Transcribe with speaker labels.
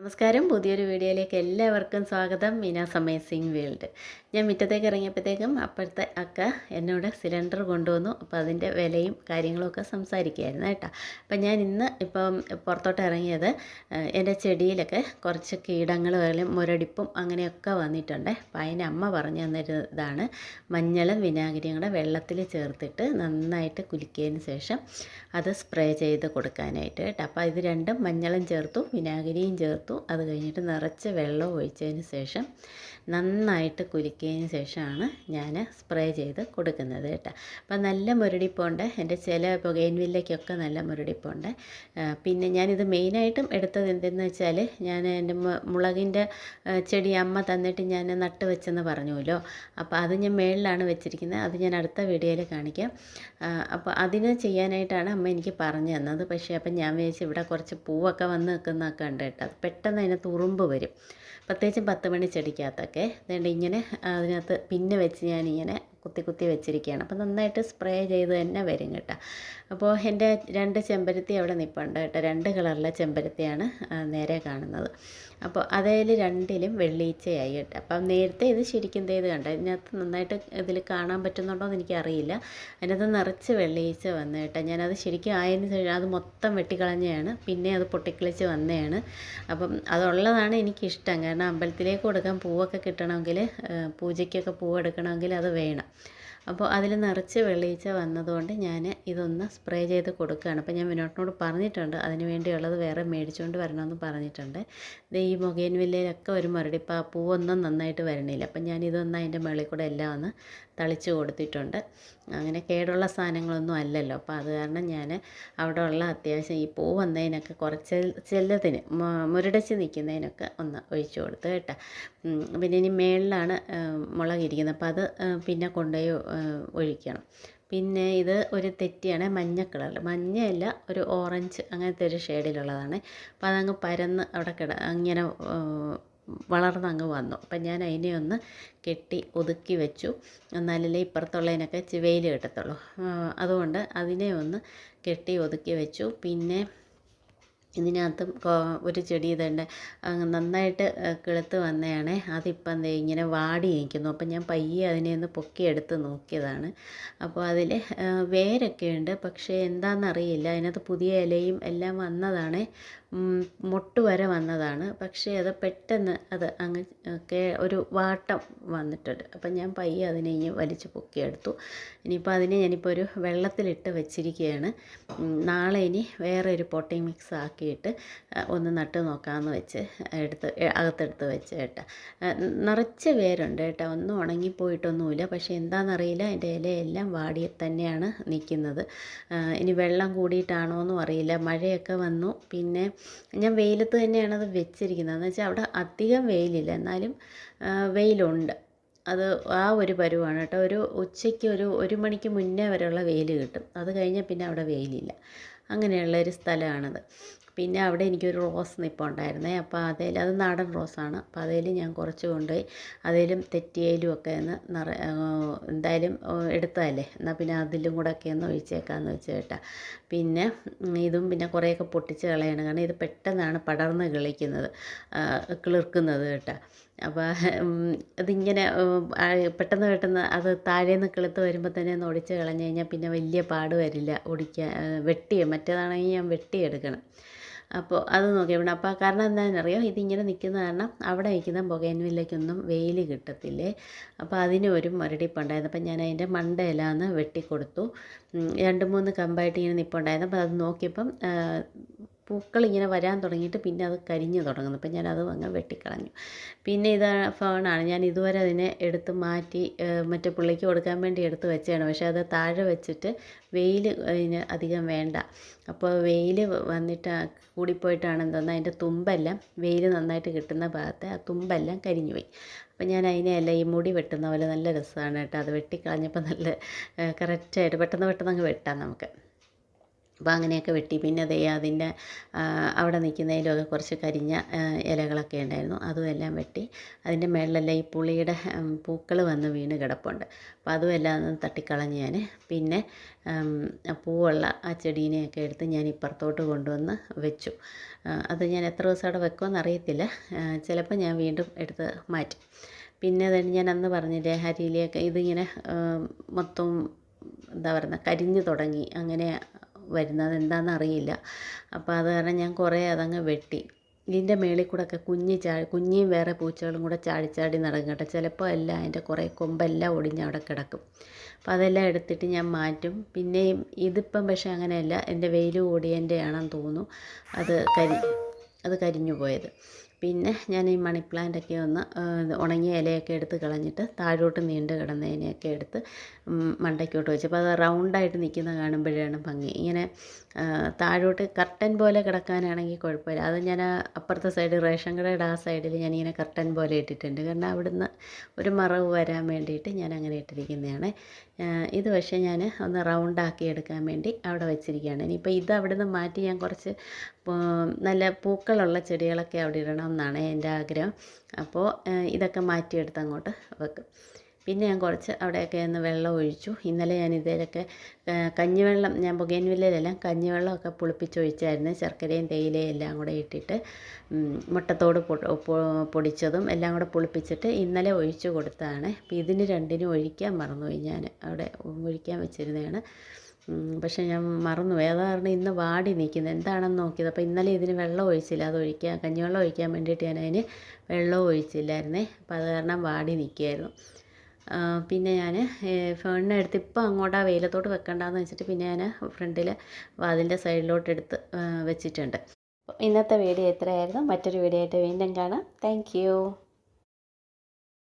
Speaker 1: നമസ്കാരം. പുതിയൊരു വീഡിയോയിലേക്ക് എല്ലാവർക്കും സ്വാഗതം. മീനാസ് അമേസിംഗ് വേൾഡ്. ഞാൻ മുറ്റത്തേക്ക് ഇറങ്ങിയപ്പോഴത്തേക്കും അപ്പോഴത്തെ അക്ക എന്നോട് സിലിണ്ടർ കൊണ്ടുവന്നു. അപ്പോൾ അതിൻ്റെ വിലയും കാര്യങ്ങളൊക്കെ സംസാരിക്കുകയായിരുന്നു കേട്ടോ. അപ്പം ഞാൻ ഇപ്പം പുറത്തോട്ട് ഇറങ്ങിയത് എൻ്റെ ചെടിയിലൊക്കെ കുറച്ച് കീടങ്ങൾ മുരടിപ്പും അങ്ങനെയൊക്കെ വന്നിട്ടുണ്ട്. അപ്പം അതിന് അമ്മ പറഞ്ഞു തന്നൊരു ഇതാണ് മഞ്ഞളും വിനാഗിരിയും കൂടെ വെള്ളത്തിൽ ചേർത്തിട്ട് നന്നായിട്ട് കുലുക്കിയതിന് ശേഷം അത് സ്പ്രേ ചെയ്ത് കൊടുക്കാനായിട്ട് കേട്ടോ. അപ്പോൾ ഇത് രണ്ടും മഞ്ഞളും ചേർത്തു വിനാഗിരിയും ചേർത്തു. അത് കഴിഞ്ഞിട്ട് നിറച്ച് വെള്ളം ഒഴിച്ചതിന് ശേഷം നന്നായിട്ട് കുലുക്കിയതിന് ശേഷമാണ് ഞാൻ സ്പ്രേ ചെയ്ത് കൊടുക്കുന്നത് കേട്ടോ. അപ്പം നല്ല മുരടിപ്പുണ്ട്. എൻ്റെ ചില ബൊഗെയിൻവില്ലയ്ക്കൊക്കെ നല്ല മുരടിപ്പുണ്ട്. പിന്നെ ഞാനിത് മെയിനായിട്ടും എടുത്തത് എന്തെന്ന് വെച്ചാൽ ഞാൻ എൻ്റെ മുളകിൻ്റെ ചെടി അമ്മ തന്നിട്ട് ഞാൻ നട്ട് വെച്ചെന്ന് പറഞ്ഞുവല്ലോ. അപ്പോൾ അത് ഞാൻ മേളിലാണ് വെച്ചിരിക്കുന്നത്. അത് ഞാൻ അടുത്ത വീഡിയോയിൽ കാണിക്കാം. അപ്പോൾ അതിന് ചെയ്യാനായിട്ടാണ് അമ്മ എനിക്ക് പറഞ്ഞു തന്നത്. പക്ഷേ അപ്പം ഞാൻ വിചാരിച്ചു ഇവിടെ കുറച്ച് പൂവൊക്കെ വന്ന് നിൽക്കുന്നതൊക്കെ ഉണ്ട് കേട്ടോ. അത് പെട്ടെന്ന് അതിനകത്ത് ഉറുമ്പ് വരും. പ്രത്യേകിച്ചും 10 മണി ചെടിക്കകത്തൊക്കെ അതുകൊണ്ട് ഇങ്ങനെ അതിനകത്ത് പിന്നെ വെച്ച് ഞാനിങ്ങനെ കുത്തി വെച്ചിരിക്കുകയാണ്. അപ്പോൾ നന്നായിട്ട് സ്പ്രേ ചെയ്ത് തന്നെ വരും കേട്ടോ. അപ്പോൾ എൻ്റെ 2 ചെമ്പരത്തി അവിടെ നിൽപ്പുണ്ട് കേട്ടോ. 2 കളറിലെ ചെമ്പരത്തിയാണ് നേരെ കാണുന്നത്. അപ്പോൾ അതിൽ 2ലും വെള്ളീച്ചയായി കേട്ടോ. അപ്പം നേരത്തെ ഇത് ശരിക്കും ഇത് കണ്ടോ, ഇതിനകത്ത് നന്നായിട്ട് ഇതിൽ കാണാൻ പറ്റുന്നുണ്ടോ എന്ന് എനിക്കറിയില്ല. അതിനകത്ത് നിറച്ച് വെള്ളീച്ച വന്നു കേട്ടോ. ഞാനത് ശരിക്കും ആയതിന് ശേഷം അത് മൊത്തം വെട്ടിക്കളഞ്ഞതാണ്. പിന്നെ അത് പൊട്ടിക്കിളിച്ച് വന്നതാണ്. അപ്പം അതുള്ളതാണ് എനിക്കിഷ്ടം. കാരണം അമ്പലത്തിലേക്ക് കൊടുക്കാൻ പൂവൊക്കെ കിട്ടണമെങ്കിൽ, പൂജയ്ക്കൊക്കെ പൂവ് എടുക്കണമെങ്കിൽ അത് വേണം. അപ്പോൾ അതിൽ നിറച്ച് വെള്ളീച്ച വന്നതുകൊണ്ട് ഞാൻ ഇതൊന്ന് സ്പ്രേ ചെയ്ത് കൊടുക്കുകയാണ്. അപ്പോൾ ഞാൻ വിനോട്ടിനോട് പറഞ്ഞിട്ടുണ്ട് അതിന് വേണ്ടിയുള്ളത് വേറെ മേടിച്ചുകൊണ്ട് വരണമെന്ന് പറഞ്ഞിട്ടുണ്ട്. ഈ ബൊഗെയിൻവില്ലയിലൊക്കെ ഒരു മുരടിപ്പ്, ആ പൂവൊന്നും നന്നായിട്ട് വരണില്ല. അപ്പം ഞാനിതൊന്ന് അതിൻ്റെ മുകളിൽ കൂടെ എല്ലാം ഒന്ന് തളിച്ച് കൊടുത്തിട്ടുണ്ട്. അങ്ങനെ കേടുള്ള സാധനങ്ങളൊന്നും അല്ലല്ലോ. അപ്പോൾ അത് കാരണം ഞാൻ അവിടെ ഉള്ള അത്യാവശ്യം ഈ പൂ വന്നതിനൊക്കെ കുറച്ച് ചിലതിന് മുരടിച്ച് നിൽക്കുന്നതിനൊക്കെ ഒന്ന് ഒഴിച്ചു കൊടുത്തു കേട്ടോ. പിന്നെ ഇനി മേളിലാണ് മുളകിരിക്കുന്നത്. അപ്പോൾ അത് പിന്നെ കൊണ്ടുപോയി ഒഴിക്കണം. പിന്നെ ഇത് ഒരു തെറ്റിയാണ്, മഞ്ഞ കളർ, മഞ്ഞയല്ല ഒരു ഓറഞ്ച് അങ്ങനത്തെ ഒരു ഷെയ്ഡിലുള്ളതാണ്. അപ്പോൾ അതങ്ങ് പരന്ന് അവിടെ അങ്ങനെ വളർന്നങ്ങ് വന്നു. അപ്പം ഞാൻ അതിനെ ഒന്ന് കെട്ടി ഒതുക്കി വെച്ചു. എന്നാലല്ലേ ഇപ്പുറത്തുള്ളതിനൊക്കെ വെയിൽ കിട്ടത്തുള്ളൂ. അതുകൊണ്ട് അതിനെ ഒന്ന് കെട്ടി ഒതുക്കി വെച്ചു. പിന്നെ ഇതിനകത്തും ഒരു ചെടി ഇതുണ്ട്, നന്നായിട്ട് കിളുത്ത് വന്നതാണ്. അതിപ്പം ദേ ഇങ്ങനെ വാടി നിൽക്കുന്നു. അപ്പം ഞാൻ പയ്യെ അതിനെ ഒന്ന് പൊക്കിയെടുത്ത് നോക്കിയതാണ്. അപ്പോൾ അതിൽ വേരൊക്കെ ഉണ്ട്, പക്ഷേ എന്താണെന്നറിയില്ല. അതിനകത്ത് പുതിയ ഇലയും എല്ലാം വന്നതാണ്, മൊട്ട് വരെ വന്നതാണ്. പക്ഷേ അത് പെട്ടെന്ന് അത് അങ്ങ് ഒരു വാട്ടം വന്നിട്ടുണ്ട്. അപ്പം ഞാൻ പയ്യെ അതിനെ ഇങ്ങനെ വലിച്ച് പൊക്കിയെടുത്തു. ഇനിയിപ്പോൾ അതിനെ ഞാനിപ്പോൾ ഒരു വെള്ളത്തിലിട്ട് വെച്ചിരിക്കുകയാണ്. നാളെ ഇനി വേറെ ഒരു പോട്ടിംഗ് മിക്സ് ആക്കിയിട്ട് ഒന്ന് നട്ട് നോക്കാമെന്ന് വെച്ച് അകത്തെടുത്ത് വെച്ച് കേട്ടോ. നിറച്ച് വേരുണ്ട് കേട്ടോ. ഒന്നും ഉണങ്ങിപ്പോയിട്ടൊന്നുമില്ല. പക്ഷേ എന്താണെന്നറിയില്ല, അതിൻ്റെ ഇലയെല്ലാം വാടി തന്നെയാണ് നിൽക്കുന്നത്. ഇനി വെള്ളം കൂടിയിട്ടാണോ എന്നും അറിയില്ല. മഴയൊക്കെ വന്നു. പിന്നെ ഞാൻ വെയിലത്ത് തന്നെയാണ് അത് വെച്ചിരിക്കുന്നത്. എന്ന് വെച്ചാൽ അവിടെ അധികം വെയിലില്ല, എന്നാലും വെയിലുണ്ട്. അത് ആ ഒരു പരുവാണ് കേട്ടോ. ഒരു ഉച്ചയ്ക്ക് ഒരു മണിക്ക് മുന്നേ വരെയുള്ള വെയിൽ കിട്ടും. അത് കഴിഞ്ഞാൽ പിന്നെ അവിടെ വെയിലില്ല. അങ്ങനെയുള്ളൊരു സ്ഥലമാണത്. പിന്നെ അവിടെ എനിക്കൊരു റോസ് നിൽപ്പുണ്ടായിരുന്നേ. അപ്പോൾ അത് നാടൻ റോസാണ്. അപ്പോൾ അതിൽ ഞാൻ കുറച്ച് കൊണ്ടുപോയി അതിലും തെറ്റിയയിലും ഒക്കെ ഒന്ന് എന്തായാലും എടുത്തതല്ലേ, എന്നാൽ പിന്നെ അതിലും കൂടെ ഒക്കെ ഒന്ന് ഒഴിച്ചേക്കാമെന്ന് വെച്ച് കേട്ടോ. പിന്നെ ഇതും പിന്നെ കുറേയൊക്കെ പൊട്ടിച്ച് കളയണം. കാരണം ഇത് പെട്ടെന്നാണ് പടർന്ന് കിളിർക്കുന്നത് കേട്ടോ. അപ്പോൾ അതിങ്ങനെ പെട്ടെന്ന് അത് താഴേന്ന് കിളുത്ത് വരുമ്പോൾ തന്നെ ഒന്ന് ഒടിച്ച് കളഞ്ഞ് കഴിഞ്ഞാൽ പിന്നെ വലിയ പാട് വരില്ല ഒടിക്കാൻ. മറ്റേതാണെങ്കിൽ ഞാൻ വെട്ടിയെടുക്കണം. അപ്പോൾ അത് നോക്കിയപ്പോൾ അപ്പോൾ കാരണം എന്താണെന്നറിയോ, ഇതിങ്ങനെ നിൽക്കുന്ന കാരണം അവിടെ വയ്ക്കുന്ന ബൊഗെയിൻവില്ലയ്ക്കൊന്നും വെയിൽ കിട്ടത്തില്ലേ. അപ്പോൾ അതിന് ഒരു മുരടിപ്പുണ്ടായിരുന്നു. അപ്പം ഞാൻ അതിൻ്റെ മണ്ടയെല്ലാം ഒന്ന് വെട്ടിക്കൊടുത്തു. 2-3 കമ്പായിട്ട് ഇങ്ങനെ നിൽപ്പുണ്ടായിരുന്നു. അപ്പോൾ അത് നോക്കിയപ്പം പൂക്കളിങ്ങനെ വരാൻ തുടങ്ങിയിട്ട് പിന്നെ അത് കരിഞ്ഞ് തുടങ്ങുന്നു. അപ്പം ഞാനത് അങ്ങ് വെട്ടിക്കളഞ്ഞു. പിന്നെ ഇത് ഫോണാണ്, ഞാൻ ഇതുവരെ അതിനെ എടുത്ത് മാറ്റി മറ്റേ പുള്ളിക്ക് കൊടുക്കാൻ വേണ്ടി എടുത്ത് വെച്ചതാണ്. പക്ഷേ അത് താഴെ വെച്ചിട്ട് വെയിൽ അതിന് അധികം വേണ്ട. അപ്പോൾ വെയിൽ വന്നിട്ട് കൂടിപ്പോയിട്ടാണെന്ന് തോന്നുന്നത് അതിൻ്റെ തുമ്പെല്ലാം, വെയിൽ നന്നായിട്ട് കിട്ടുന്ന ഭാഗത്തെ ആ തുമ്പെല്ലാം കരിഞ്ഞു പോയി. അപ്പം ഞാൻ അതിനെയല്ല ഈ മുടി വെട്ടുന്ന പോലെ നല്ല രസമാണ് കേട്ടോ. അത് വെട്ടിക്കളഞ്ഞപ്പോൾ നല്ല കറക്റ്റായിട്ട് പെട്ടെന്ന് അങ്ങ് വെട്ടാം നമുക്ക്. അപ്പോൾ അങ്ങനെയൊക്കെ വെട്ടി. പിന്നെ ദേ അതിൻ്റെ അവിടെ നിൽക്കുന്നതിലൊക്കെ കുറച്ച് കരിഞ്ഞ ഇലകളൊക്കെ ഉണ്ടായിരുന്നു, അതും എല്ലാം വെട്ടി. അതിൻ്റെ മേളിലെല്ലാം ഈ പുളിയുടെ പൂക്കൾ വന്ന് വീണ് കിടപ്പുണ്ട്. അപ്പോൾ അതും എല്ലാം ഒന്ന് തട്ടിക്കളഞ്ഞ് ഞാൻ. പിന്നെ പൂവുള്ള ആ ചെടീനെയൊക്കെ എടുത്ത് ഞാൻ ഇപ്പുറത്തോട്ട് കൊണ്ടുവന്ന് വെച്ചു. അത് ഞാൻ എത്ര ദിവസം അവിടെ വെക്കുമെന്ന് അറിയത്തില്ല, ചിലപ്പോൾ ഞാൻ വീണ്ടും എടുത്ത് മാറ്റും. പിന്നെ തന്നെ ഞാൻ അന്ന് പറഞ്ഞില്ലേ അരിയിലേക്ക് ഇതിങ്ങനെ മൊത്തം എന്താ പറയുക കരിഞ്ഞു തുടങ്ങി, അങ്ങനെ വരുന്നത് എന്താണെന്ന് അറിയില്ല. അപ്പോൾ അത് കാരണം ഞാൻ കുറേ അതങ്ങ് വെട്ടി. ഇതിൻ്റെ മേളിൽ കൂടെ ഒക്കെ കുഞ്ഞിയും വേറെ പൂച്ചകളും കൂടെ ചാടി ചാടി നടക്കും കേട്ടോ. ചിലപ്പോൾ എല്ലാം അതിൻ്റെ കുറേ കൊമ്പെല്ലാം ഒടിഞ്ഞ് അവിടെ കിടക്കും. അപ്പോൾ അതെല്ലാം എടുത്തിട്ട് ഞാൻ മാറ്റും. പിന്നെയും ഇതിപ്പം പക്ഷേ അങ്ങനെയല്ല, എൻ്റെ വെയിൽ കൂടിയതിൻ്റെ ആണെന്ന് തോന്നുന്നു അത് കരിഞ്ഞു പോയത്. പിന്നെ ഞാൻ ഈ മണി പ്ലാന്റൊക്കെ ഒന്ന് ഉണങ്ങിയ ഇലയൊക്കെ എടുത്ത് കളഞ്ഞിട്ട് താഴോട്ട് നീണ്ട് കിടന്നതിനെയൊക്കെ എടുത്ത് മണ്ടയ്ക്കോട്ട് വെച്ചു. അപ്പോൾ അത് റൗണ്ടായിട്ട് നിൽക്കുന്ന കാണുമ്പോഴാണ് ഭംഗി. ഇങ്ങനെ താഴോട്ട് കർട്ടൻ പോലെ കിടക്കാനാണെങ്കിൽ കുഴപ്പമില്ല. അത് ഞാൻ അപ്പുറത്തെ സൈഡ് റേഷൻ കടയുടെ ആ സൈഡിൽ ഞാനിങ്ങനെ കർട്ടൻ പോലെ ഇട്ടിട്ടുണ്ട്. കാരണം അവിടുന്ന് ഒരു മറവ് വരാൻ വേണ്ടിയിട്ട് ഞാൻ അങ്ങനെ ഇട്ടിരിക്കുന്നതാണ്. ഇത് പക്ഷേ ഞാൻ ഒന്ന് റൗണ്ടാക്കി എടുക്കാൻ വേണ്ടി അവിടെ വെച്ചിരിക്കുകയാണ്. ഇനിയിപ്പോൾ ഇത് അവിടുന്ന് മാറ്റി ഞാൻ കുറച്ച് നല്ല പൂക്കളുള്ള ചെടികളൊക്കെ അവിടെ ഇടണം എന്നാണ് എൻ്റെ ആഗ്രഹം. അപ്പോൾ ഇതൊക്കെ മാറ്റിയെടുത്ത് അങ്ങോട്ട് വെക്കും. പിന്നെ ഞാൻ കുറച്ച് അവിടെയൊക്കെ ഒന്ന് വെള്ളം ഒഴിച്ചു. ഇന്നലെ ഞാൻ ഇതിലൊക്കെ കഞ്ഞിവെള്ളം, ഞാൻ ബൊഗെയിൻവില്ലയിലെല്ലാം കഞ്ഞിവെള്ളമൊക്കെ പുളിപ്പിച്ചൊഴിച്ചായിരുന്നു. ശർക്കരയും തേയിലയും എല്ലാം കൂടെ ഇട്ടിട്ട് മുട്ടത്തോട് പൊടിച്ചതും എല്ലാം കൂടെ പുളിപ്പിച്ചിട്ട് ഇന്നലെ ഒഴിച്ചു കൊടുത്തതാണ്. അപ്പോൾ ഇതിന് രണ്ടിനും ഒഴിക്കാൻ മറന്നുപോയി, ഞാൻ അവിടെ ഒഴിക്കാൻ വെച്ചിരുന്നതാണ്. പക്ഷേ ഞാൻ മറന്നുപോയി. അത് കാരണം ഇന്ന് വാടി നിൽക്കുന്നത് എന്താണെന്ന് നോക്കിയത്. അപ്പോൾ ഇന്നലെ ഇതിന് വെള്ളം ഒഴിച്ചില്ല, കഞ്ഞിവെള്ളം ഒഴിക്കാൻ വേണ്ടിയിട്ട് ഞാൻ അതിന് വെള്ളവും ഒഴിച്ചില്ലായിരുന്നേ. അപ്പോൾ അത് കാരണം വാടി നിൽക്കുകയായിരുന്നു. പിന്നെ ഞാൻ ഫേണിനെ എടുത്ത് ഇപ്പം അങ്ങോട്ട് ആ വെയിലത്തോട്ട് വെക്കണ്ടെന്ന് വെച്ചിട്ട് പിന്നെ ഞാൻ ഫ്രണ്ടിൽ വാതിലിൻ്റെ സൈഡിലോട്ട് എടുത്ത് വെച്ചിട്ടുണ്ട്. ഇന്നത്തെ വീഡിയോ ഇത്രയായിരുന്നു. മറ്റൊരു വീഡിയോ ആയിട്ട് വീണ്ടും കാണാം. താങ്ക്